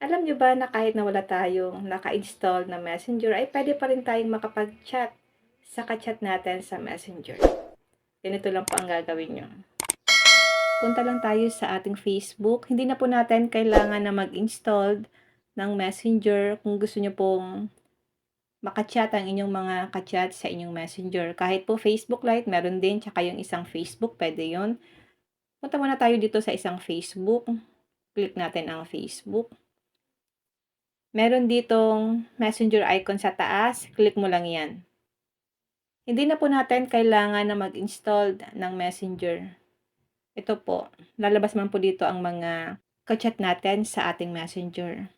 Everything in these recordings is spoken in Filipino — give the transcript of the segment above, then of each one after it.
Alam niyo ba na kahit na wala tayong naka-install na Messenger ay pwede pa rin tayong makapag-chat sa ka-chat natin sa Messenger. Ganito lang po ang gagawin niyo. Punta lang tayo sa ating Facebook. Hindi na po natin kailangan na mag-install ng Messenger kung gusto niyo pong maka-chat ang inyong mga ka-chat sa inyong Messenger. Kahit po Facebook Lite, meron din, tsaka yung isang Facebook, pwede yon. Punta muna tayo dito sa isang Facebook. Click natin ang Facebook. Meron ditong messenger icon sa taas, click mo lang yan. Hindi na po natin kailangan na mag-install ng messenger. Ito po, lalabas man po dito ang mga ka-chat natin sa ating messenger.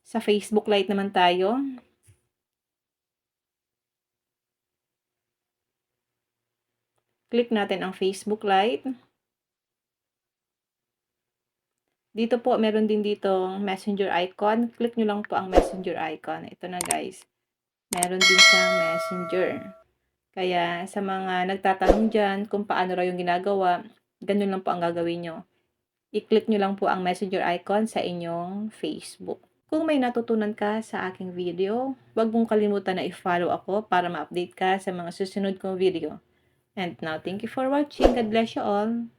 Sa Facebook Lite naman tayo. Click natin ang Facebook Lite. Dito po, meron din ditong messenger icon. Click nyo lang po ang messenger icon. Ito na guys. Meron din siyang messenger. Kaya sa mga nagtatanong dyan kung paano raw yung ginagawa, ganun lang po ang gagawin nyo. I-click nyo lang po ang messenger icon sa inyong Facebook. Kung may natutunan ka sa aking video, huwag mong kalimutan na i-follow ako para ma-update ka sa mga susunod kong video. And now, thank you for watching. God bless you all.